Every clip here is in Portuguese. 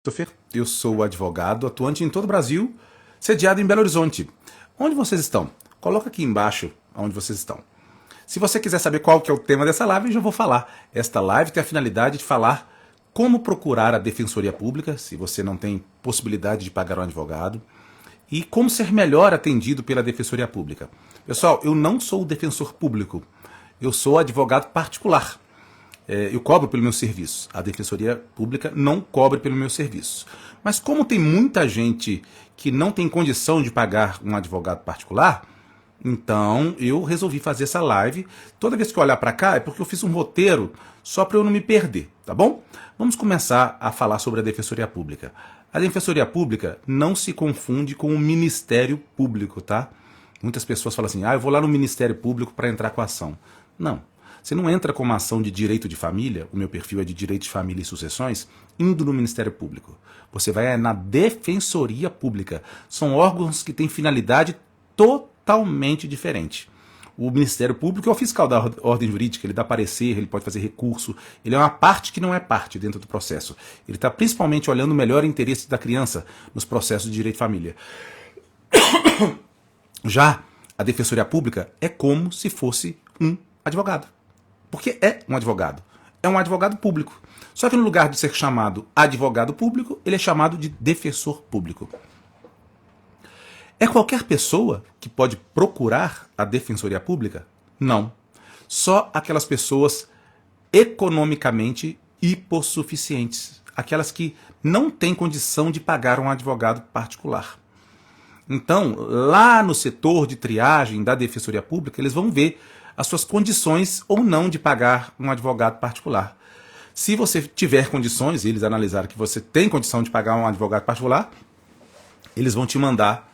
Christopher, eu sou advogado atuante em todo o Brasil, sediado em Belo Horizonte. Onde vocês estão? Coloca aqui embaixo onde vocês estão. Se você quiser saber qual que é o tema dessa live, eu já vou falar. Esta live tem a finalidade de falar como procurar a Defensoria Pública, se você não tem possibilidade de pagar um advogado, e como ser melhor atendido pela Defensoria Pública. Pessoal, eu não sou defensor público, eu sou advogado particular. Eu cobro pelo meu serviço. A Defensoria Pública não cobra pelo meu serviço. Mas como tem muita gente que não tem condição de pagar um advogado particular, então eu resolvi fazer essa live. Toda vez que eu olhar para cá é porque eu fiz um roteiro só para eu não me perder, tá bom? Vamos começar a falar sobre a Defensoria Pública. A Defensoria Pública não se confunde com o Ministério Público, tá? Muitas pessoas falam assim, eu vou lá no Ministério Público para entrar com a ação. Não. Você não entra com uma ação de direito de família, o meu perfil é de direito de família e sucessões, indo no Ministério Público. Você vai na Defensoria Pública. São órgãos que têm finalidade totalmente diferente. O Ministério Público é o fiscal da ordem jurídica, ele dá parecer, ele pode fazer recurso, ele é uma parte que não é parte dentro do processo. Ele está principalmente olhando o melhor interesse da criança nos processos de direito de família. Já a Defensoria Pública é como se fosse um advogado. Porque é um advogado. É um advogado público. Só que no lugar de ser chamado advogado público, ele é chamado de defensor público. É qualquer pessoa que pode procurar a Defensoria Pública? Não. Só aquelas pessoas economicamente hipossuficientes. Aquelas que não têm condição de pagar um advogado particular. Então, lá no setor de triagem da Defensoria Pública, eles vão ver as suas condições ou não de pagar um advogado particular. Se você tiver condições, e eles analisaram que você tem condição de pagar um advogado particular, eles vão te mandar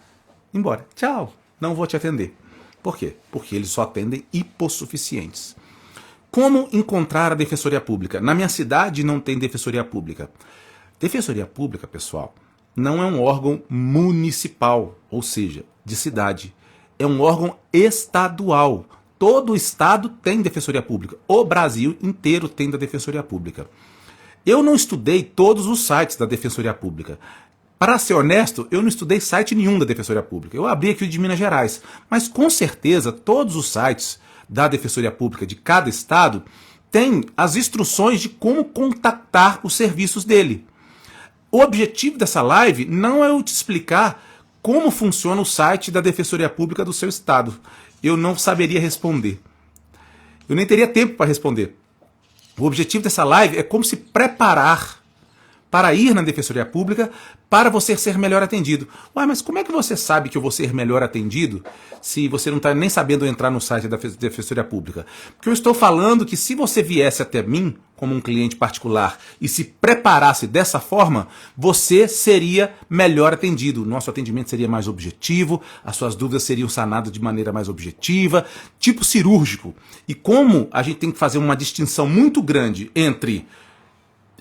embora. Tchau, não vou te atender. Por quê? Porque eles só atendem hipossuficientes. Como encontrar a Defensoria Pública? Na minha cidade não tem Defensoria Pública. Defensoria Pública, pessoal, não é um órgão municipal, ou seja, de cidade. É um órgão estadual. Todo o estado tem Defensoria Pública. O Brasil inteiro tem da Defensoria Pública. Eu não estudei todos os sites da Defensoria Pública. Para ser honesto, eu não estudei site nenhum da Defensoria Pública. Eu abri aqui o de Minas Gerais. Mas com certeza todos os sites da Defensoria Pública de cada estado têm as instruções de como contactar os serviços dele. O objetivo dessa live não é eu te explicar como funciona o site da Defensoria Pública do seu estado. Eu não saberia responder. Eu nem teria tempo para responder. O objetivo dessa live é como se preparar para ir na Defensoria Pública para você ser melhor atendido. Mas como é que você sabe que eu vou ser melhor atendido se você não está nem sabendo entrar no site da Defensoria Pública? Porque eu estou falando que se você viesse até mim como um cliente particular e se preparasse dessa forma, você seria melhor atendido. O nosso atendimento seria mais objetivo, as suas dúvidas seriam sanadas de maneira mais objetiva, tipo cirúrgico. E como a gente tem que fazer uma distinção muito grande entre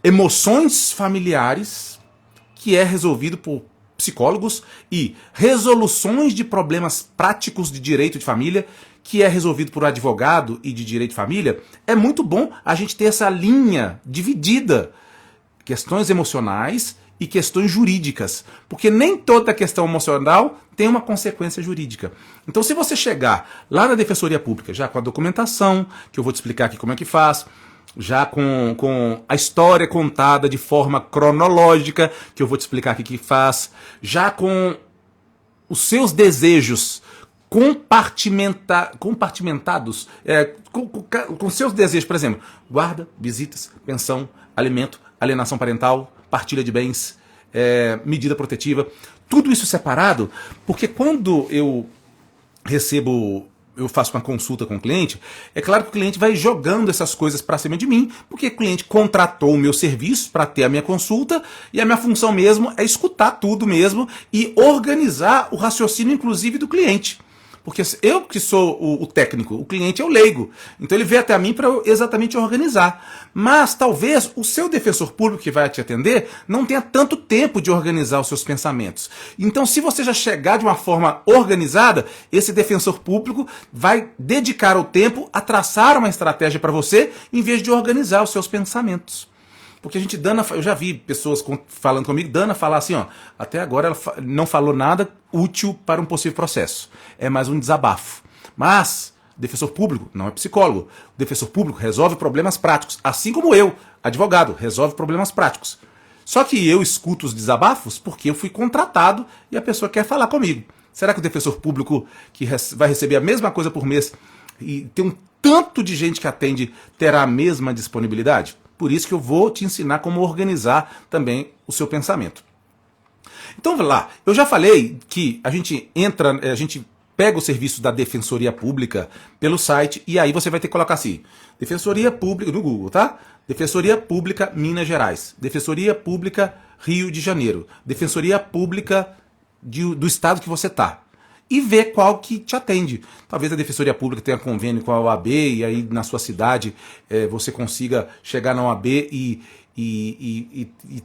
emoções familiares, que é resolvido por psicólogos, e resoluções de problemas práticos de direito de família, que é resolvido por advogado e de direito de família, é muito bom a gente ter essa linha dividida. Questões emocionais e questões jurídicas. Porque nem toda questão emocional tem uma consequência jurídica. Então, se você chegar lá na Defensoria Pública, já com a documentação, que eu vou te explicar aqui como é que faz, já com a história contada de forma cronológica, que eu vou te explicar aqui que faz, já com os seus desejos compartimentados, com seus desejos, por exemplo, guarda, visitas, pensão, alimento, alienação parental, partilha de bens, medida protetiva, tudo isso separado, porque quando eu faço uma consulta com o cliente, é claro que o cliente vai jogando essas coisas para cima de mim, porque o cliente contratou o meu serviço para ter a minha consulta, e a minha função mesmo é escutar tudo mesmo e organizar o raciocínio, inclusive, do cliente. Porque eu que sou o técnico, o cliente é o leigo. Então ele veio até a mim para eu exatamente organizar. Mas talvez o seu defensor público que vai te atender não tenha tanto tempo de organizar os seus pensamentos. Então, se você já chegar de uma forma organizada, esse defensor público vai dedicar o tempo a traçar uma estratégia para você, em vez de organizar os seus pensamentos. Porque a gente, Dana, eu já vi pessoas falando comigo, Dana falar assim, ó, até agora ela não falou nada útil para um possível processo. É mais um desabafo. Mas defensor público não é psicólogo. O defensor público resolve problemas práticos, assim como eu, advogado, resolve problemas práticos. Só que eu escuto os desabafos porque eu fui contratado e a pessoa quer falar comigo. Será que o defensor público que vai receber a mesma coisa por mês e tem um tanto de gente que atende terá a mesma disponibilidade? Por isso que eu vou te ensinar como organizar também o seu pensamento. Então, vamos lá. Eu já falei que a gente pega o serviço da Defensoria Pública pelo site e aí você vai ter que colocar assim, Defensoria Pública, no Google, tá? Defensoria Pública Minas Gerais, Defensoria Pública Rio de Janeiro, Defensoria Pública do estado que você tá. E ver qual que te atende. Talvez a Defensoria Pública tenha convênio com a OAB e aí na sua cidade você consiga chegar na OAB e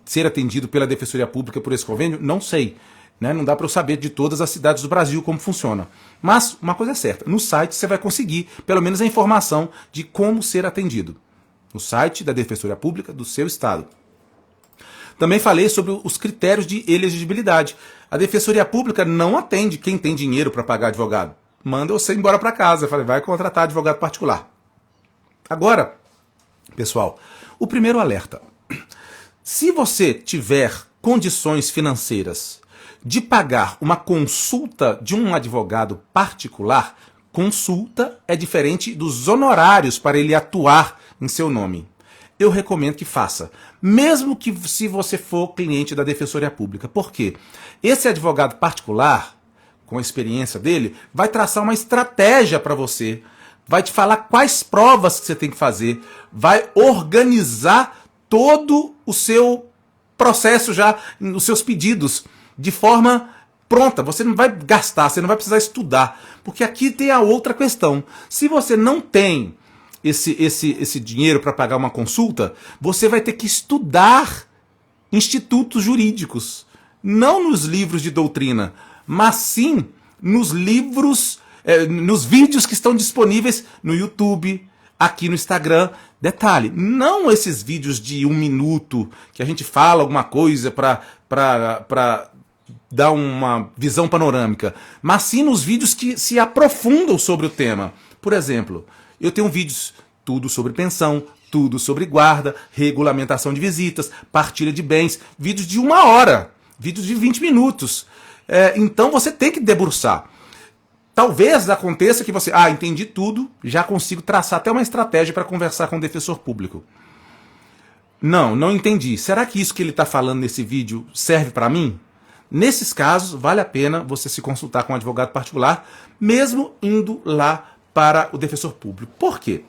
ser atendido pela Defensoria Pública por esse convênio. Não sei. Né? Não dá para eu saber de todas as cidades do Brasil como funciona. Mas uma coisa é certa, no site você vai conseguir pelo menos a informação de como ser atendido. No site da Defensoria Pública do seu estado. Também falei sobre os critérios de elegibilidade. A Defensoria Pública não atende quem tem dinheiro para pagar advogado. Manda você embora para casa. Eu falei, vai contratar advogado particular. Agora, pessoal, o primeiro alerta. Se você tiver condições financeiras de pagar uma consulta de um advogado particular, consulta é diferente dos honorários para ele atuar em seu nome. Eu recomendo que faça, mesmo que se você for cliente da Defensoria Pública. Por quê? Esse advogado particular, com a experiência dele, vai traçar uma estratégia para você, vai te falar quais provas que você tem que fazer, vai organizar todo o seu processo já, os seus pedidos, de forma pronta. Você não vai gastar, você não vai precisar estudar. Porque aqui tem a outra questão. Se você não tem esse dinheiro para pagar uma consulta, você vai ter que estudar institutos jurídicos. Não nos livros de doutrina, mas sim nos livros, nos vídeos que estão disponíveis no YouTube, aqui no Instagram. Detalhe, não esses vídeos de 1 minuto que a gente fala alguma coisa para dar uma visão panorâmica, mas sim nos vídeos que se aprofundam sobre o tema. Por exemplo, eu tenho vídeos tudo sobre pensão, tudo sobre guarda, regulamentação de visitas, partilha de bens, vídeos de 1 hora, vídeos de 20 minutos. Então você tem que debruçar. Talvez aconteça que você, entendi tudo, já consigo traçar até uma estratégia para conversar com o defensor público. Não entendi. Será que isso que ele está falando nesse vídeo serve para mim? Nesses casos, vale a pena você se consultar com um advogado particular, mesmo indo lá para o defensor público. Por quê?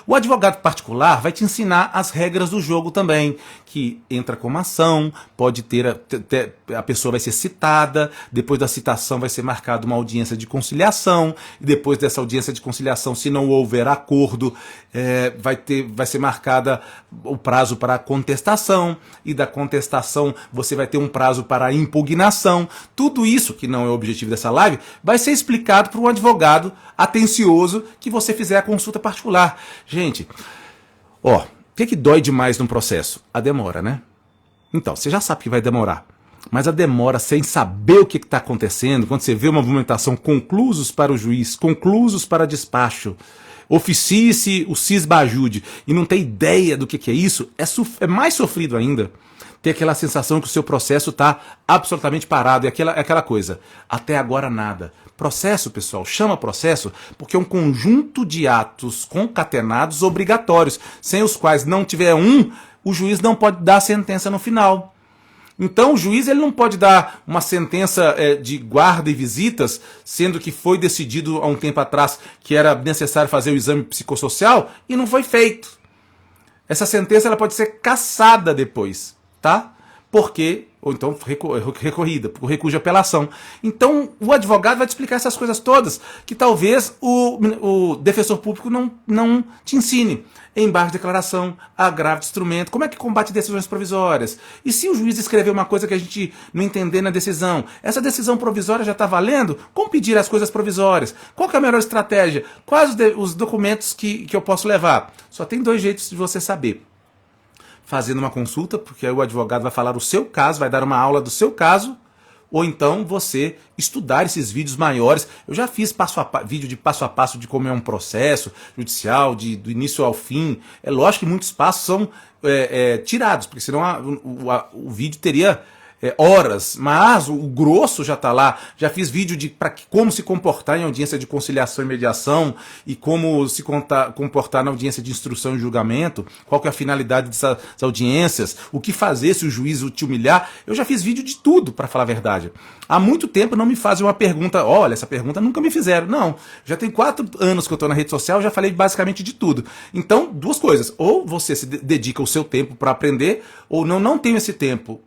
O advogado particular vai te ensinar as regras do jogo também, que entra como ação, pode ter a pessoa vai ser citada, depois da citação vai ser marcada uma audiência de conciliação, e depois dessa audiência de conciliação, se não houver acordo, vai ser marcada o prazo para a contestação, e da contestação você vai ter um prazo para a impugnação. Tudo isso, que não é o objetivo dessa live, vai ser explicado para um advogado atencioso que você fizer a consulta particular. Gente, o que dói demais num processo? A demora, né? Então, você já sabe que vai demorar. Mas a demora sem saber o que está acontecendo, quando você vê uma movimentação, conclusos para o juiz, conclusos para despacho, oficie-se o cisbajude e não tem ideia do que é isso, é mais sofrido ainda. Ter aquela sensação que o seu processo está absolutamente parado. É aquela coisa. Até agora nada. Processo, pessoal, chama processo porque é um conjunto de atos concatenados obrigatórios, sem os quais não tiver o juiz não pode dar a sentença no final. Então o juiz ele não pode dar uma sentença de guarda e visitas, sendo que foi decidido há um tempo atrás que era necessário fazer o exame psicossocial e não foi feito. Essa sentença ela pode ser cassada depois, tá? Porque, ou então recorrida, por recurso de apelação. Então o advogado vai te explicar essas coisas todas, que talvez o defensor público não te ensine. Embargo de declaração, agravo de instrumento, como é que combate decisões provisórias? E se o juiz escrever uma coisa que a gente não entender na decisão, essa decisão provisória já está valendo? Como pedir as coisas provisórias? Qual que é a melhor estratégia? Quais os documentos que eu posso levar? Só tem 2 jeitos de você saber. fazendo uma consulta, porque aí o advogado vai falar o seu caso, vai dar uma aula do seu caso, ou então você estudar esses vídeos maiores. Eu já fiz vídeo de passo a passo de como é um processo judicial, do início ao fim. É lógico que muitos passos são tirados, porque senão o vídeo teria horas, mas o grosso já está lá. Já fiz vídeo de como se comportar em audiência de conciliação e mediação e como se comportar na audiência de instrução e julgamento, qual que é a finalidade dessas audiências, o que fazer se o juiz te humilhar. Eu já fiz vídeo de tudo, para falar a verdade. Há muito tempo não me fazem uma pergunta, olha, essa pergunta nunca me fizeram. Não, já tem 4 anos que eu estou na rede social, já falei basicamente de tudo. Então, 2 coisas, ou você se dedica o seu tempo para aprender, ou não tenho esse tempo.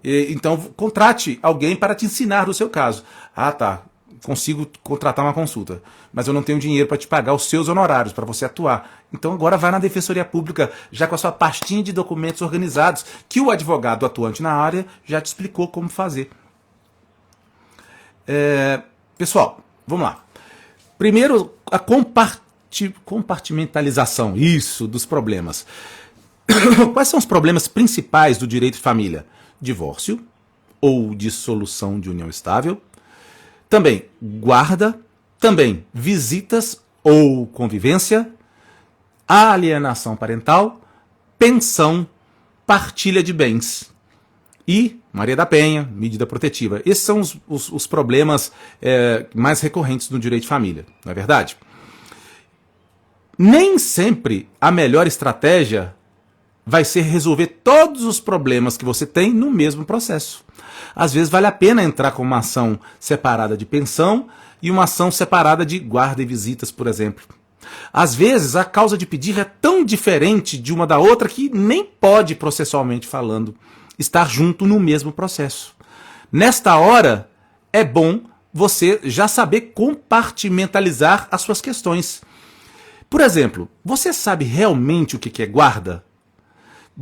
Então, contrate alguém para te ensinar do seu caso. Ah, tá, consigo contratar uma consulta, mas eu não tenho dinheiro para te pagar os seus honorários, para você atuar. Então agora vai na Defensoria Pública, já com a sua pastinha de documentos organizados, que o advogado atuante na área já te explicou como fazer. Pessoal, vamos lá. Primeiro, a compartimentalização, isso, dos problemas. Quais são os problemas principais do direito de família? Divórcio ou dissolução de união estável, também guarda, também visitas ou convivência, alienação parental, pensão, partilha de bens e Maria da Penha, medida protetiva. Esses são os problemas mais recorrentes no direito de família, não é verdade? Nem sempre a melhor estratégia vai ser resolver todos os problemas que você tem no mesmo processo. Às vezes vale a pena entrar com uma ação separada de pensão e uma ação separada de guarda e visitas, por exemplo. Às vezes a causa de pedir é tão diferente de uma da outra que nem pode, processualmente falando, estar junto no mesmo processo. Nesta hora, é bom você já saber compartimentalizar as suas questões. Por exemplo, você sabe realmente o que é guarda?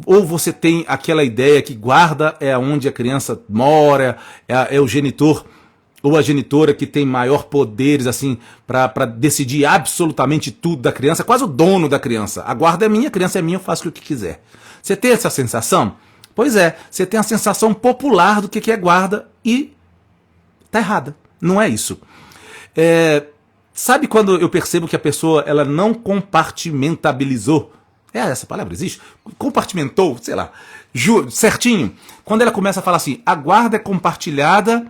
Ou você tem aquela ideia que guarda é onde a criança mora, é o genitor ou a genitora que tem maior poderes assim para decidir absolutamente tudo da criança, quase o dono da criança. A guarda é minha, a criança é minha, eu faço o que quiser. Você tem essa sensação? Pois é, você tem a sensação popular do que é guarda e tá errada. Não é isso. Sabe quando eu percebo que a pessoa ela não compartimentabilizou? Essa palavra existe? Compartimentou, sei lá, certinho. Quando ela começa a falar assim, a guarda é compartilhada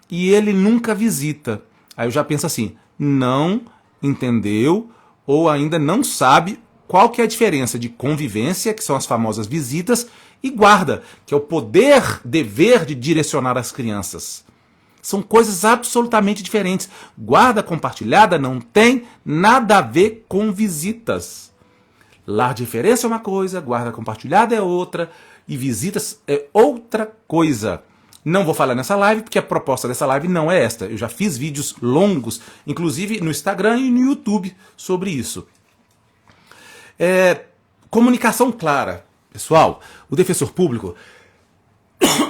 e ele nunca visita. Aí eu já penso assim, não entendeu ou ainda não sabe qual que é a diferença de convivência, que são as famosas visitas, e guarda, que é o poder, dever de direcionar as crianças. São coisas absolutamente diferentes. Guarda compartilhada não tem nada a ver com visitas. Lar de referência é uma coisa, guarda compartilhada é outra, e visitas é outra coisa. Não vou falar nessa live, porque a proposta dessa live não é esta. Eu já fiz vídeos longos, inclusive no Instagram e no YouTube, sobre isso. Comunicação clara. Pessoal, o defensor público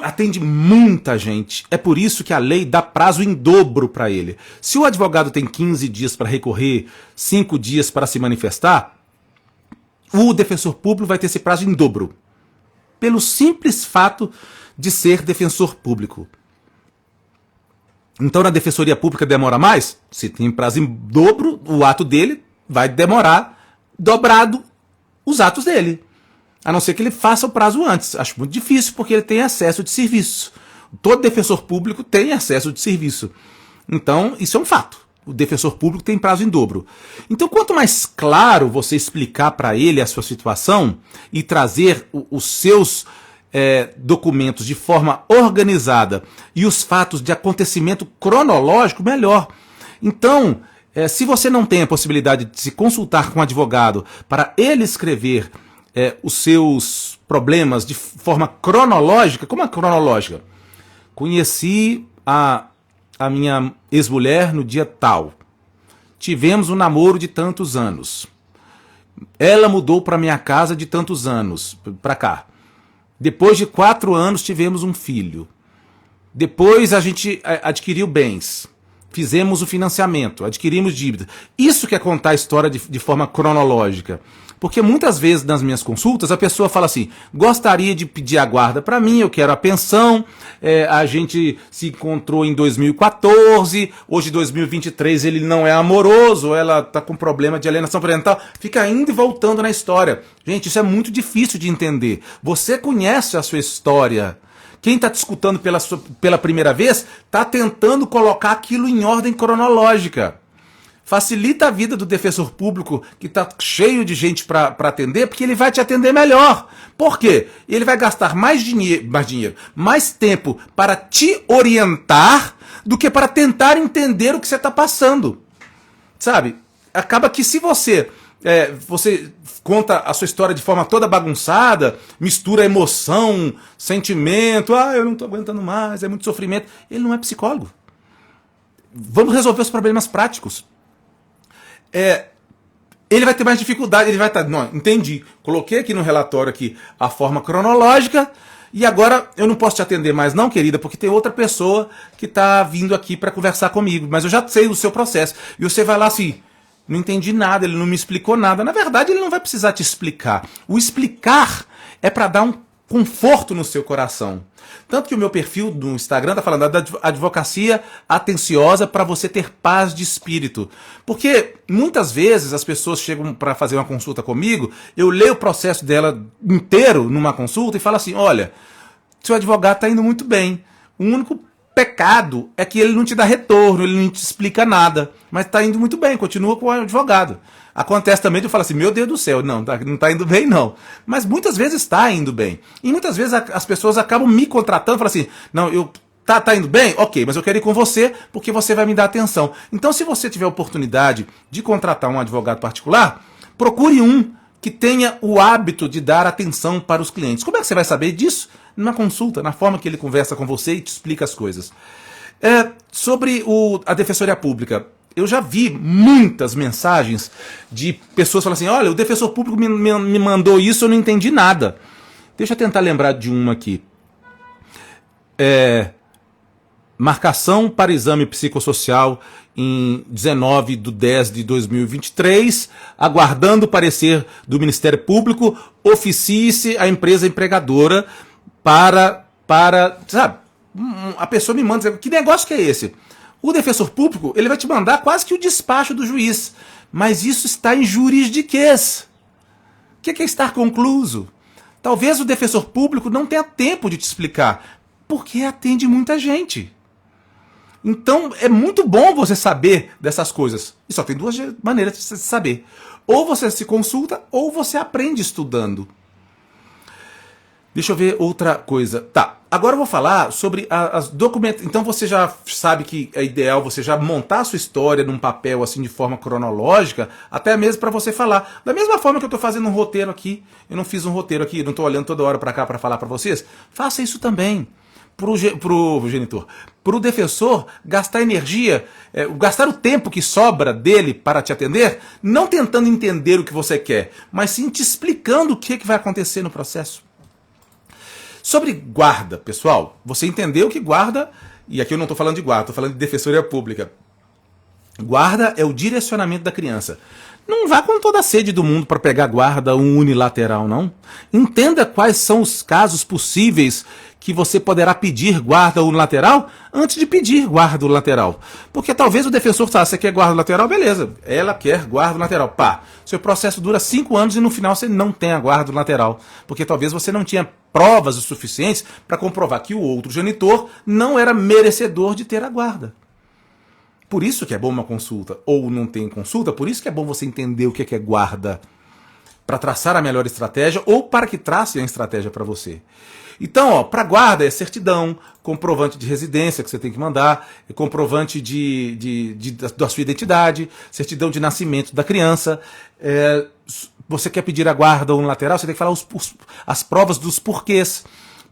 atende muita gente. É por isso que a lei dá prazo em dobro para ele. Se o advogado tem 15 dias para recorrer, 5 dias para se manifestar, o defensor público vai ter esse prazo em dobro. Pelo simples fato de ser defensor público. Então, na defensoria pública demora mais? Se tem prazo em dobro, o ato dele vai demorar dobrado os atos dele. A não ser que ele faça o prazo antes. Acho muito difícil, porque ele tem acesso de serviço. Todo defensor público tem acesso de serviço. Então, isso é um fato. O defensor público tem prazo em dobro. Então, quanto mais claro você explicar para ele a sua situação e trazer os seus documentos de forma organizada e os fatos de acontecimento cronológico, melhor. Então, se você não tem a possibilidade de se consultar com um advogado para ele escrever os seus problemas de forma cronológica, como é cronológica? Conheci a minha ex-mulher no dia tal. Tivemos um namoro de tantos anos. Ela mudou para minha casa de tantos anos, para cá. Depois de 4 anos tivemos um filho. Depois a gente adquiriu bens. fizemos o financiamento, adquirimos dívida. Isso que é contar a história de forma cronológica. Porque muitas vezes nas minhas consultas a pessoa fala assim, gostaria de pedir a guarda para mim, eu quero a pensão, a gente se encontrou em 2014, hoje 2023 ele não é amoroso, ela está com problema de alienação parental, fica indo e voltando na história. Gente, isso é muito difícil de entender. Você conhece a sua história. Quem está te escutando pela primeira vez está tentando colocar aquilo em ordem cronológica. Facilita a vida do defensor público que está cheio de gente para atender, porque ele vai te atender melhor. Por quê? Ele vai gastar mais dinheiro, mais tempo para te orientar do que para tentar entender o que você está passando. Sabe? Acaba que se você conta a sua história de forma toda bagunçada, mistura emoção, sentimento, eu não estou aguentando mais, é muito sofrimento. Ele não é psicólogo. Vamos resolver os problemas práticos. Ele vai ter mais dificuldade, ele vai estar, não, entendi, coloquei aqui no relatório aqui a forma cronológica e agora eu não posso te atender mais não, querida, porque tem outra pessoa que está vindo aqui para conversar comigo, mas eu já sei o seu processo. E você vai lá assim, não entendi nada, ele não me explicou nada. Na verdade, ele não vai precisar te explicar. O explicar é para dar um conforto no seu coração. Tanto que o meu perfil no Instagram está falando da advocacia atenciosa para você ter paz de espírito. Porque muitas vezes as pessoas chegam para fazer uma consulta comigo, eu leio o processo dela inteiro numa consulta e falo assim, olha, seu advogado está indo muito bem. O único pecado é que ele não te dá retorno, ele não te explica nada. Mas está indo muito bem, continua com o advogado. Acontece também de eu falar assim, meu Deus do céu, não está indo bem não. Mas muitas vezes está indo bem. E muitas vezes as pessoas acabam me contratando e falam assim, não, tá indo bem? Ok, mas eu quero ir com você porque você vai me dar atenção. Então se você tiver a oportunidade de contratar um advogado particular, procure um que tenha o hábito de dar atenção para os clientes. Como é que você vai saber disso? Na consulta, na forma que ele conversa com você e te explica as coisas. Sobre a Defensoria Pública, eu já vi muitas mensagens de pessoas falando assim, olha, o defensor público me mandou isso, eu não entendi nada. Deixa eu tentar lembrar de uma aqui. Marcação para exame psicossocial em 19/10/2023, aguardando parecer do Ministério Público, oficie-se a empresa empregadora para sabe, a pessoa me manda, que negócio que é esse? O defensor público, ele vai te mandar quase que o despacho do juiz, mas isso está em jurisdiquês. O que é estar concluso? Talvez o defensor público não tenha tempo de te explicar, porque atende muita gente. Então é muito bom você saber dessas coisas. E só tem duas maneiras de você saber. Ou você se consulta, ou você aprende estudando. Deixa eu ver outra coisa. Tá, agora eu vou falar sobre as documentos. Então você já sabe que é ideal você já montar a sua história num papel assim de forma cronológica, até mesmo para você falar. Da mesma forma que eu estou fazendo um roteiro aqui, eu não fiz um roteiro aqui, não estou olhando toda hora para cá para falar para vocês. Faça isso também. Pro defensor gastar energia, gastar o tempo que sobra dele para te atender, não tentando entender o que você quer, mas sim te explicando o que vai acontecer no processo. Sobre guarda, pessoal, você entendeu que guarda, e aqui eu não estou falando de guarda, estou falando de defensoria pública. Guarda é o direcionamento da criança. Não vá com toda a sede do mundo para pegar guarda unilateral, não. Entenda quais são os casos possíveis que você poderá pedir guarda unilateral antes de pedir guarda unilateral. Porque talvez o defensor fale, você quer guarda unilateral? Beleza, ela quer guarda unilateral. Pá, seu processo dura 5 anos e no final você não tem a guarda unilateral. Porque talvez você não tinha provas o suficientes para comprovar que o outro genitor não era merecedor de ter a guarda. Por isso que é bom uma consulta, ou não tem consulta, por isso que é bom você entender o que é guarda, para traçar a melhor estratégia, ou para que trace a estratégia para você. Então, para guarda é certidão, comprovante de residência que você tem que mandar, comprovante da sua identidade, certidão de nascimento da criança. Você quer pedir a guarda unilateral, você tem que falar as provas dos porquês.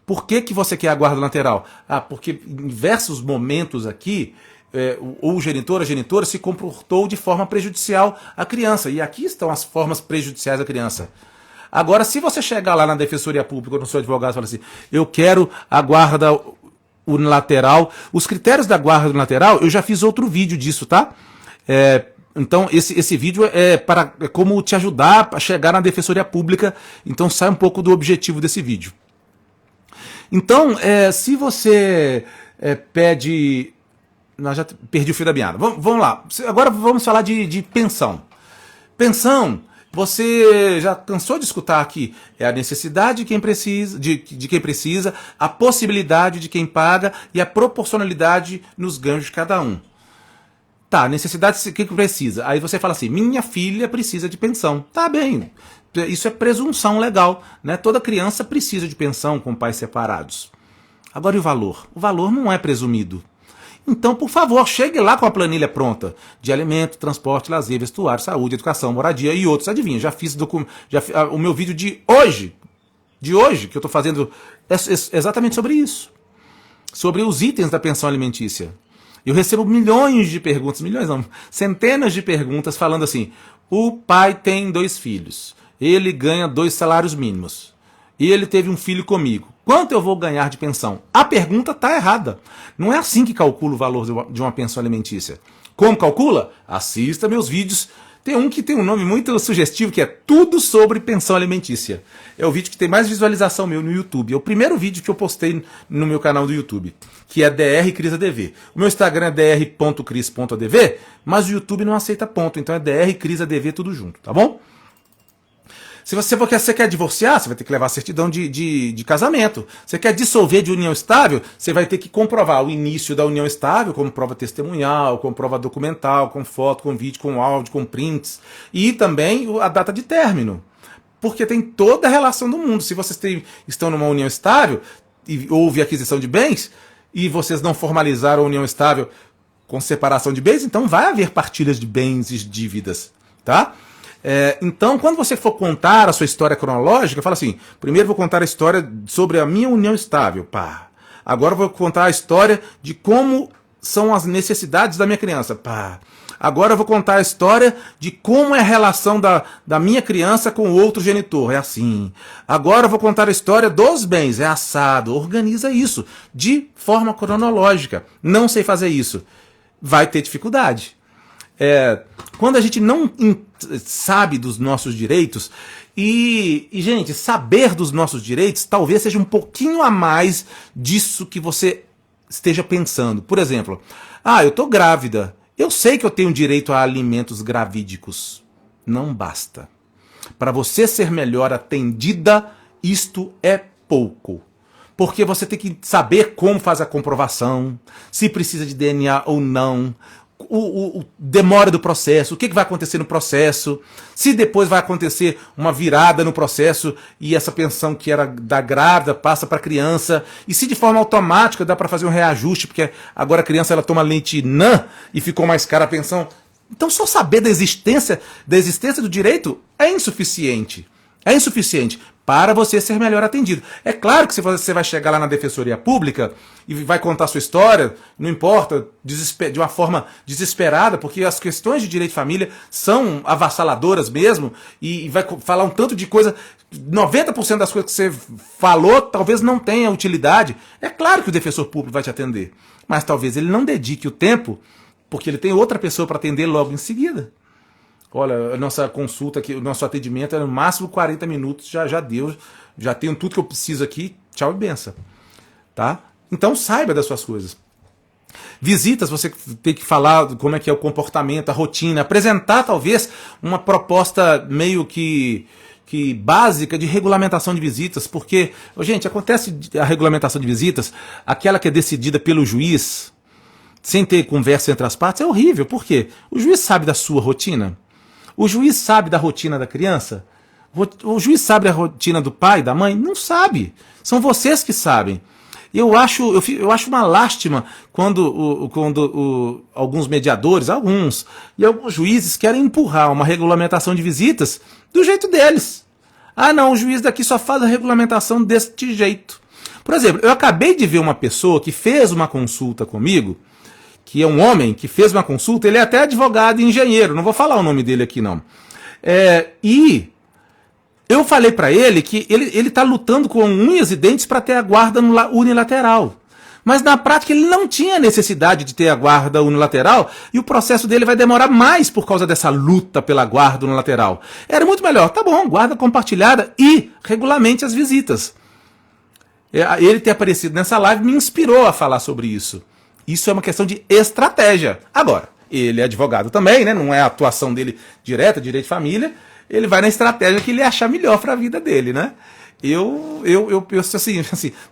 Por que você quer a guarda unilateral? Porque em diversos momentos aqui, o genitor, a genitora se comportou de forma prejudicial à criança. E aqui estão as formas prejudiciais à criança. Agora, se você chegar lá na Defensoria Pública ou no seu advogado e falar assim, eu quero a guarda unilateral. Os critérios da guarda unilateral, eu já fiz outro vídeo disso, tá? Então, esse vídeo é como te ajudar a chegar na Defensoria Pública. Então, sai um pouco do objetivo desse vídeo. Então, se você pede... Nós já perdi o fio da meada. Vamos lá. Agora vamos falar de pensão. Pensão, você já cansou de escutar aqui, é a necessidade de quem precisa, de quem precisa, a possibilidade de quem paga e a proporcionalidade nos ganhos de cada um. Tá, necessidade de quem precisa. Aí você fala assim, minha filha precisa de pensão. Tá bem, isso é presunção legal, né? Toda criança precisa de pensão com pais separados. Agora e o valor? O valor não é presumido. Então, por favor, chegue lá com a planilha pronta de alimento, transporte, lazer, vestuário, saúde, educação, moradia e outros. Adivinha, já fiz o meu vídeo de hoje, que eu estou fazendo exatamente sobre isso. Sobre os itens da pensão alimentícia. Eu recebo milhões de perguntas, milhões não, centenas de perguntas falando assim, o pai tem 2 filhos, ele ganha 2 salários mínimos, e ele teve um filho comigo. Quanto eu vou ganhar de pensão? A pergunta está errada. Não é assim que calcula o valor de uma pensão alimentícia. Como calcula? Assista meus vídeos. Tem um que tem um nome muito sugestivo, que é Tudo sobre Pensão Alimentícia. É o vídeo que tem mais visualização meu no YouTube. É o primeiro vídeo que eu postei no meu canal do YouTube, que é DR Cris ADV. O meu Instagram é dr.cris.adv, mas o YouTube não aceita ponto, então é DR Cris ADV tudo junto, tá bom? Se você quer divorciar, você vai ter que levar a certidão de casamento. Você quer dissolver de união estável, você vai ter que comprovar o início da união estável, como prova testemunhal, como prova documental, com foto, com vídeo, com áudio, com prints. E também a data de término. Porque tem toda a relação do mundo. Se vocês estão numa união estável, e houve aquisição de bens, e vocês não formalizaram a união estável com separação de bens, então vai haver partilhas de bens e dívidas, tá? Então, quando você for contar a sua história cronológica, fala assim, primeiro vou contar a história sobre a minha união estável, pá. Agora vou contar a história de como são as necessidades da minha criança, pá. Agora eu vou contar a história de como é a relação da minha criança com o outro genitor, é assim. Agora eu vou contar a história dos bens, é assado. Organiza isso de forma cronológica. Não sei fazer isso. Vai ter dificuldade. Quando a gente não sabe dos nossos direitos, gente, saber dos nossos direitos talvez seja um pouquinho a mais disso que você esteja pensando. Por exemplo, eu tô grávida, eu sei que eu tenho direito a alimentos gravídicos. Não basta. Para você ser melhor atendida, isto é pouco. Porque você tem que saber como faz a comprovação, se precisa de DNA ou não, demora do processo, o que vai acontecer no processo, se depois vai acontecer uma virada no processo e essa pensão que era da grávida passa para a criança, e se de forma automática dá para fazer um reajuste, porque agora a criança ela toma leite NAN e ficou mais cara a pensão. Então só saber da existência do direito é insuficiente. É insuficiente para você ser melhor atendido. É claro que você vai chegar lá na Defensoria Pública e vai contar a sua história, não importa, de uma forma desesperada, porque as questões de direito de família são avassaladoras mesmo, e vai falar um tanto de coisa, 90% das coisas que você falou talvez não tenha utilidade. É claro que o defensor público vai te atender, mas talvez ele não dedique o tempo, porque ele tem outra pessoa para atender logo em seguida. Olha, a nossa consulta aqui, o nosso atendimento é no máximo 40 minutos, já deu, já tenho tudo que eu preciso aqui, tchau e benção. Tá? Então saiba das suas coisas. Visitas, você tem que falar como é que é o comportamento, a rotina, apresentar talvez uma proposta meio que básica de regulamentação de visitas, porque, gente, acontece a regulamentação de visitas, aquela que é decidida pelo juiz, sem ter conversa entre as partes, é horrível. Por quê? O juiz sabe da sua rotina. O juiz sabe da rotina da criança? O juiz sabe da rotina do pai, da mãe? Não sabe. São vocês que sabem. Eu acho uma lástima quando alguns mediadores, e alguns juízes querem empurrar uma regulamentação de visitas do jeito deles. Não, o juiz daqui só faz a regulamentação deste jeito. Por exemplo, eu acabei de ver uma pessoa que fez uma consulta comigo, que é um homem que fez uma consulta, ele é até advogado e engenheiro, não vou falar o nome dele aqui não. E eu falei para ele que ele está lutando com unhas e dentes para ter a guarda unilateral. Mas na prática ele não tinha necessidade de ter a guarda unilateral e o processo dele vai demorar mais por causa dessa luta pela guarda unilateral. Era muito melhor, tá bom, guarda compartilhada e regulamente as visitas. Ele ter aparecido nessa live me inspirou a falar sobre isso. Isso é uma questão de estratégia. Agora, ele é advogado também, né? Não é a atuação dele direta, direito de família. Ele vai na estratégia que ele achar melhor para a vida dele, né? Eu penso assim,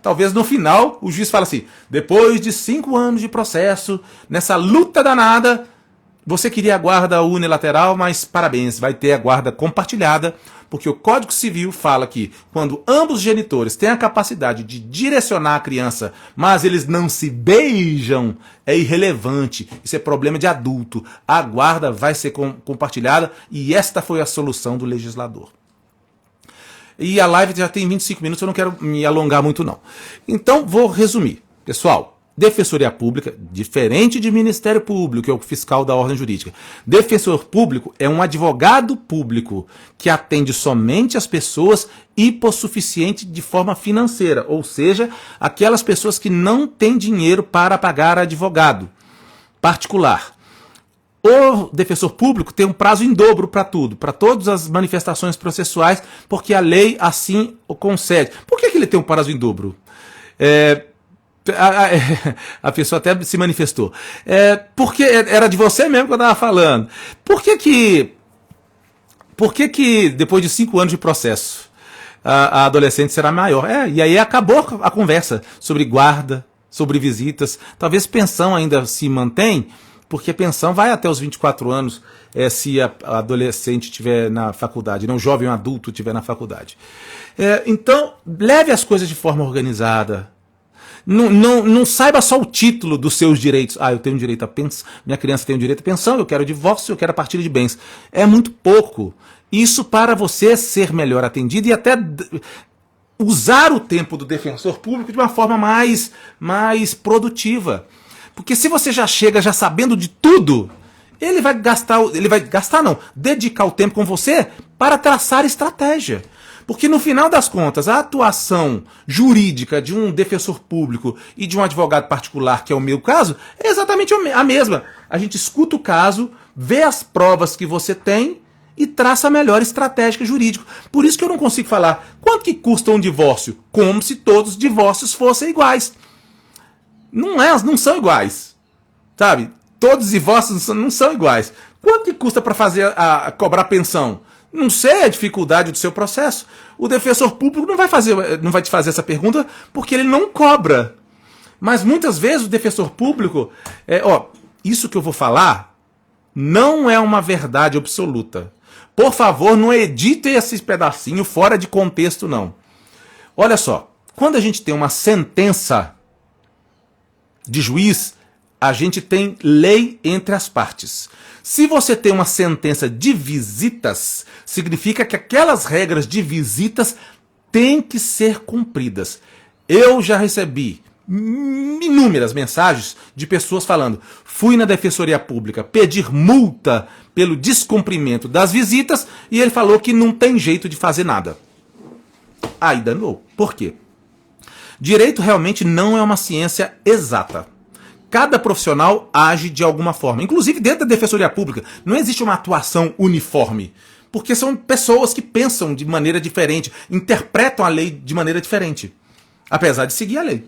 talvez no final o juiz fala assim, depois de 5 anos de processo, nessa luta danada, você queria a guarda unilateral, mas parabéns, vai ter a guarda compartilhada, porque o Código Civil fala que quando ambos os genitores têm a capacidade de direcionar a criança, mas eles não se beijam, é irrelevante, isso é problema de adulto, a guarda vai ser compartilhada e esta foi a solução do legislador. E a live já tem 25 minutos, eu não quero me alongar muito não. Então, vou resumir. Pessoal, Defensoria Pública, diferente de Ministério Público, que é o fiscal da ordem jurídica. Defensor Público é um advogado público que atende somente as pessoas hipossuficientes de forma financeira, ou seja, aquelas pessoas que não têm dinheiro para pagar advogado particular. O defensor público tem um prazo em dobro para tudo, para todas as manifestações processuais, porque a lei assim o concede. Por que ele tem um prazo em dobro? A pessoa até se manifestou. Porque era de você mesmo que eu estava falando. Por que depois de 5 anos de processo a adolescente será maior? E aí acabou a conversa sobre guarda, sobre visitas. Talvez pensão ainda se mantém, porque pensão vai até os 24 anos se a adolescente estiver na faculdade, não, o jovem adulto estiver na faculdade. Então, leve as coisas de forma organizada. Não saiba só o título dos seus direitos. Eu tenho direito a pensão, minha criança tem direito a pensão, eu quero divórcio, eu quero a partilha de bens. É muito pouco. Isso para você ser melhor atendido e até usar o tempo do defensor público de uma forma mais produtiva. Porque se você já chega já sabendo de tudo, ele vai dedicar o tempo com você para traçar estratégia. Porque no final das contas, a atuação jurídica de um defensor público e de um advogado particular, que é o meu caso, é exatamente a mesma. A gente escuta o caso, vê as provas que você tem e traça a melhor estratégia jurídica. Por isso que eu não consigo falar quanto que custa um divórcio, como se todos os divórcios fossem iguais. Não são iguais, sabe? Todos os divórcios não são iguais. Quanto que custa para cobrar pensão? Não sei a dificuldade do seu processo. O defensor público não vai te fazer essa pergunta porque ele não cobra. Mas muitas vezes o defensor público, isso que eu vou falar não é uma verdade absoluta. Por favor, não edite esse pedacinho fora de contexto, não. Olha só, quando a gente tem uma sentença de juiz, a gente tem lei entre as partes. Se você tem uma sentença de visitas, significa que aquelas regras de visitas têm que ser cumpridas. Eu já recebi inúmeras mensagens de pessoas falando: fui na Defensoria Pública pedir multa pelo descumprimento das visitas e ele falou que não tem jeito de fazer nada. Aí danou. Por quê? Direito realmente não é uma ciência exata. Cada profissional age de alguma forma. Inclusive dentro da Defensoria Pública não existe uma atuação uniforme. Porque são pessoas que pensam de maneira diferente, interpretam a lei de maneira diferente. Apesar de seguir a lei.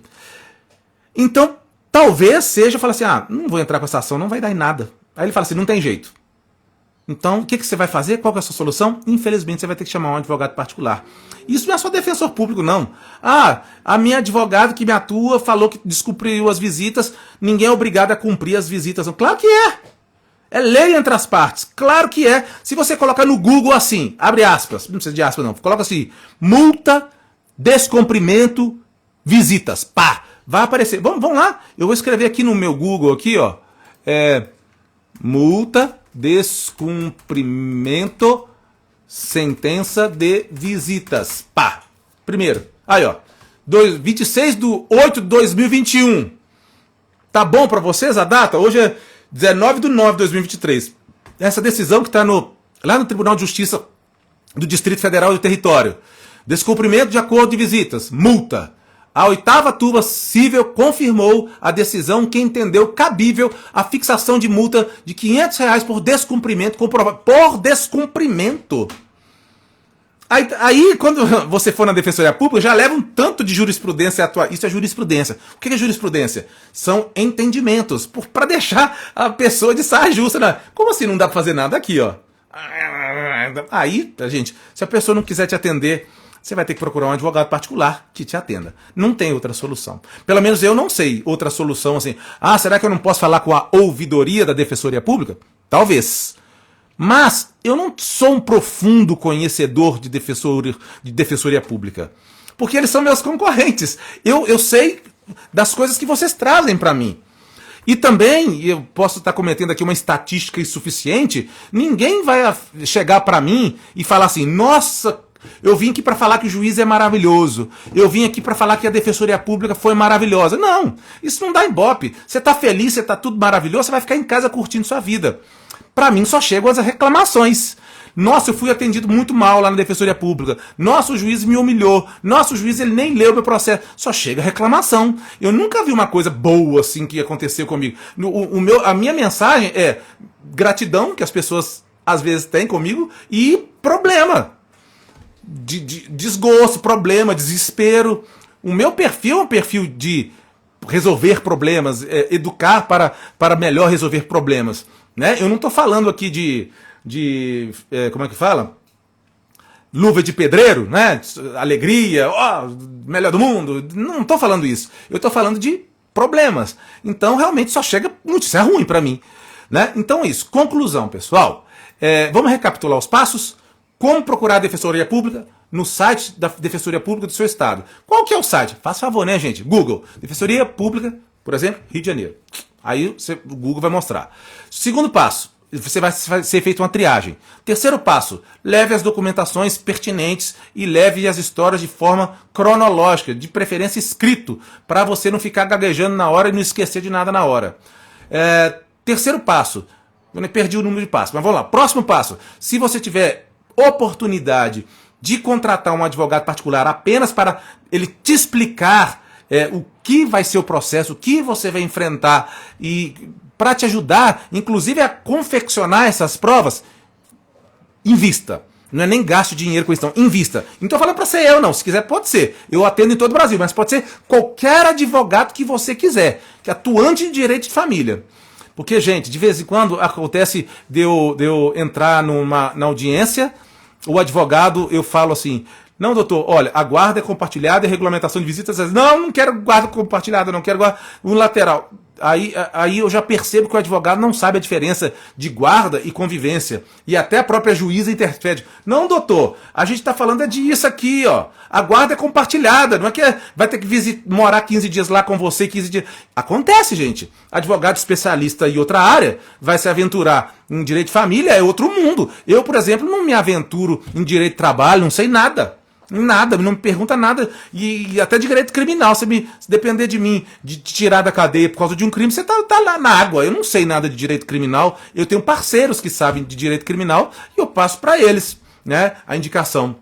Então, talvez seja, fala assim, não vou entrar com essa ação, não vai dar em nada. Aí ele fala assim, não tem jeito. Então, o que você vai fazer? Qual que é a sua solução? Infelizmente, você vai ter que chamar um advogado particular. Isso não é só defensor público, não. A minha advogada que me atua falou que descumpriu as visitas, ninguém é obrigado a cumprir as visitas. Claro que é. É lei entre as partes. Claro que é. Se você colocar no Google assim, abre aspas, não precisa de aspas não, coloca assim, multa, descumprimento, visitas. Pá! Vai aparecer. Vamos lá. Eu vou escrever aqui no meu Google, aqui, ó. Multa, descumprimento, sentença de visitas. Pá! Primeiro. Aí, ó. 26/8/2021. Tá bom pra vocês a data? Hoje é 19/9/2023. Essa decisão que tá lá no Tribunal de Justiça do Distrito Federal e do Território. Descumprimento de acordo de visitas. Multa. A 8ª turma civil confirmou a decisão que entendeu cabível a fixação de multa de R$ 500 por descumprimento comprovado. Por descumprimento! Aí, quando você for na Defensoria Pública, já leva um tanto de jurisprudência atual. Isso é jurisprudência. O que é jurisprudência? São entendimentos para deixar a pessoa de saia justa. Né? Como assim não dá para fazer nada aqui, ó? Aí, gente, se a pessoa não quiser te atender, você vai ter que procurar um advogado particular que te atenda. Não tem outra solução. Pelo menos eu não sei outra solução assim. Ah, será que eu não posso falar com a ouvidoria da Defensoria Pública? Talvez. Mas eu não sou um profundo conhecedor de defensoria pública. Porque eles são meus concorrentes. Eu sei das coisas que vocês trazem para mim. E também, eu posso estar cometendo aqui uma estatística insuficiente, ninguém vai chegar para mim e falar assim, nossa, eu vim aqui para falar que o juiz é maravilhoso, eu vim aqui para falar que a Defensoria Pública foi maravilhosa. Não, isso não dá ibope. Você está feliz, você está tudo maravilhoso, você vai ficar em casa curtindo sua vida. Para mim só chegam as reclamações. Nossa, eu fui atendido muito mal lá na Defensoria Pública. Nossa, o juiz me humilhou. Nossa, o juiz ele nem leu meu processo. Só chega reclamação. Eu nunca vi uma coisa boa assim que aconteceu comigo. A minha mensagem é gratidão que as pessoas às vezes têm comigo e problema. De desgosto, problema, desespero. O meu perfil é um perfil de resolver problemas, educar para melhor resolver problemas. Né? Eu não estou falando aqui de como é que fala? Luva de pedreiro, né? Alegria, melhor do mundo. Não estou falando isso. Eu estou falando de problemas. Então, realmente, só chega notícia ruim para mim. Né? Então, isso. Conclusão, pessoal. Vamos recapitular os passos. Como procurar a Defensoria Pública? No site da Defensoria Pública do seu estado. Qual que é o site? Faz favor, né, gente? Google. Defensoria Pública, por exemplo, Rio de Janeiro. Aí o Google vai mostrar. Segundo passo, você vai ser feita uma triagem. Terceiro passo, leve as documentações pertinentes e leve as histórias de forma cronológica, de preferência escrito, para você não ficar gaguejando na hora e não esquecer de nada na hora. Terceiro passo, eu perdi o número de passos, mas vamos lá. Próximo passo, se você tiver oportunidade de contratar um advogado particular apenas para ele te explicar o que vai ser o processo, o que você vai enfrentar e para te ajudar, inclusive a confeccionar essas provas, invista. Não é nem gasto dinheiro com isso, não. Invista. Não estou falando para ser eu, não. Se quiser, pode ser. Eu atendo em todo o Brasil, mas pode ser qualquer advogado que você quiser, que é atuante em direito de família. Porque, gente, de vez em quando acontece de eu entrar na audiência, o advogado, eu falo assim, não, doutor, olha, a guarda é compartilhada e a regulamentação de visitas, não quero guarda compartilhada, não quero guarda unilateral. Aí eu já percebo que o advogado não sabe a diferença de guarda e convivência. E até a própria juíza interfere. Não, doutor, a gente está falando disso aqui, ó. A guarda é compartilhada, não é que vai ter que morar 15 dias lá com você, 15 dias. Acontece, gente. Advogado especialista em outra área vai se aventurar em direito de família, é outro mundo. Eu, por exemplo, não me aventuro em direito de trabalho, não sei nada. Nada, não me pergunta nada. E até de direito criminal, se depender de mim, de tirar da cadeia por causa de um crime, você tá lá na água. Eu não sei nada de direito criminal. Eu tenho parceiros que sabem de direito criminal e eu passo para eles, né, a indicação.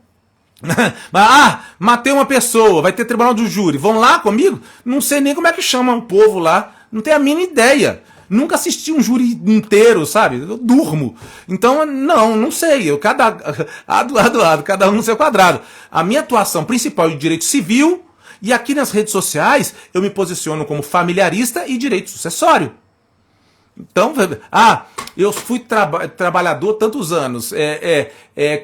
Matei uma pessoa, vai ter tribunal do júri, vão lá comigo? Não sei nem como é que chama o povo lá, não tenho a mínima ideia. Nunca assisti um júri inteiro, sabe? Eu durmo. Então, não sei. Cada um no seu quadrado. A minha atuação principal é de direito civil, e aqui nas redes sociais eu me posiciono como familiarista e direito sucessório. Então, eu fui trabalhador tantos anos.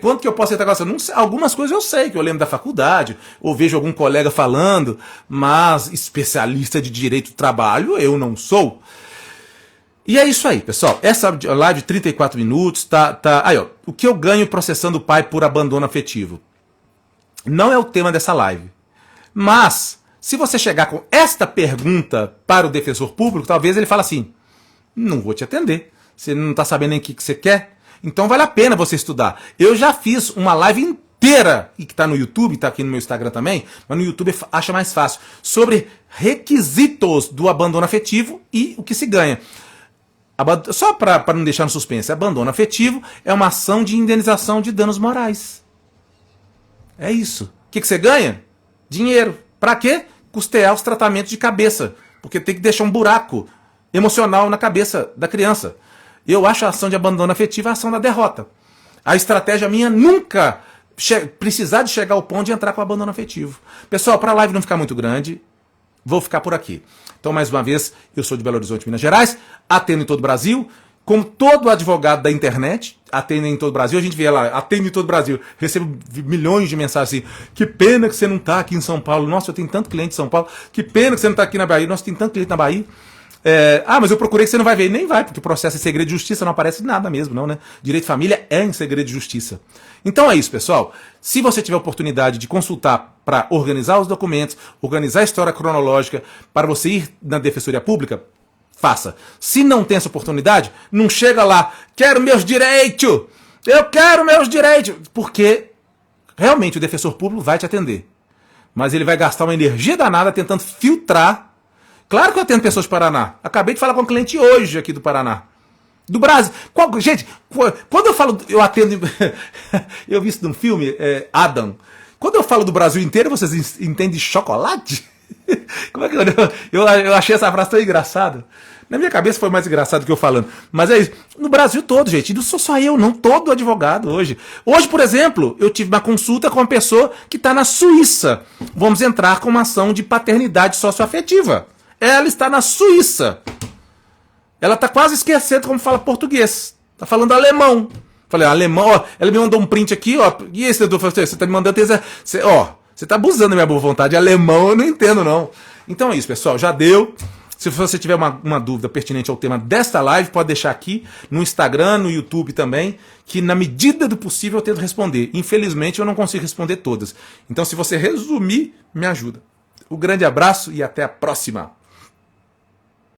Quanto que eu posso entrar agora? Não sei, algumas coisas eu sei, que eu lembro da faculdade, ou vejo algum colega falando, mas especialista de direito do trabalho eu não sou. E é isso aí, pessoal. Essa live de 34 minutos, Aí, ó, o que eu ganho processando o pai por abandono afetivo? Não é o tema dessa live. Mas, se você chegar com esta pergunta para o defensor público, talvez ele fale assim, não vou te atender. Você não está sabendo nem o que você quer. Então vale a pena você estudar. Eu já fiz uma live inteira, e que está no YouTube, está aqui no meu Instagram também, mas no YouTube acha mais fácil, sobre requisitos do abandono afetivo e o que se ganha. Só para não deixar no suspense, abandono afetivo é uma ação de indenização de danos morais. É isso. O que você ganha? Dinheiro. Para quê? custear os tratamentos de cabeça, porque tem que deixar um buraco emocional na cabeça da criança. Eu acho a ação de abandono afetivo a ação da derrota. A estratégia minha nunca precisar de chegar ao ponto de entrar com o abandono afetivo. Pessoal, para a live não ficar muito grande, vou ficar por aqui. Então, mais uma vez, eu sou de Belo Horizonte, Minas Gerais, atendo em todo o Brasil, como todo advogado da internet, atendo em todo o Brasil. A gente vê lá, atendo em todo o Brasil, recebo milhões de mensagens assim, que pena que você não está aqui em São Paulo. Nossa, eu tenho tanto cliente em São Paulo, que pena que você não está aqui na Bahia. Nossa, tem tanto cliente na Bahia. Mas eu procurei que você não vai ver. Nem vai, porque o processo é segredo de justiça, não aparece nada mesmo, não, né? Direito de família é em segredo de justiça. Então é isso, pessoal. Se você tiver oportunidade de consultar para organizar os documentos, organizar a história cronológica, para você ir na Defensoria Pública, faça. Se não tem essa oportunidade, não chega lá, quero meus direitos, eu quero meus direitos, porque realmente o defensor público vai te atender. Mas ele vai gastar uma energia danada tentando filtrar. Claro que eu atendo pessoas do Paraná. Acabei de falar com um cliente hoje aqui do Paraná. Do Brasil. Gente, quando eu falo, eu atendo. Eu vi isso num filme, Adam. Quando eu falo do Brasil inteiro, vocês entendem chocolate? Como é que eu achei essa frase tão engraçada. Na minha cabeça foi mais engraçado que eu falando. Mas é isso. No Brasil todo, gente. Não sou só eu, não. Todo advogado hoje. Hoje, por exemplo, eu tive uma consulta com uma pessoa que está na Suíça. Vamos entrar com uma ação de paternidade socioafetiva. Ela está na Suíça. Ela está quase esquecendo como fala português. Está falando alemão. Falei, alemão, ó. Ela me mandou um print aqui, ó. E esse, você está me mandando... Você está abusando da minha boa vontade. Alemão eu não entendo, não. Então é isso, pessoal. Já deu. Se você tiver uma dúvida pertinente ao tema desta live, pode deixar aqui no Instagram, no YouTube também, que na medida do possível eu tento responder. Infelizmente eu não consigo responder todas. Então se você resumir, me ajuda. Um grande abraço e até a próxima.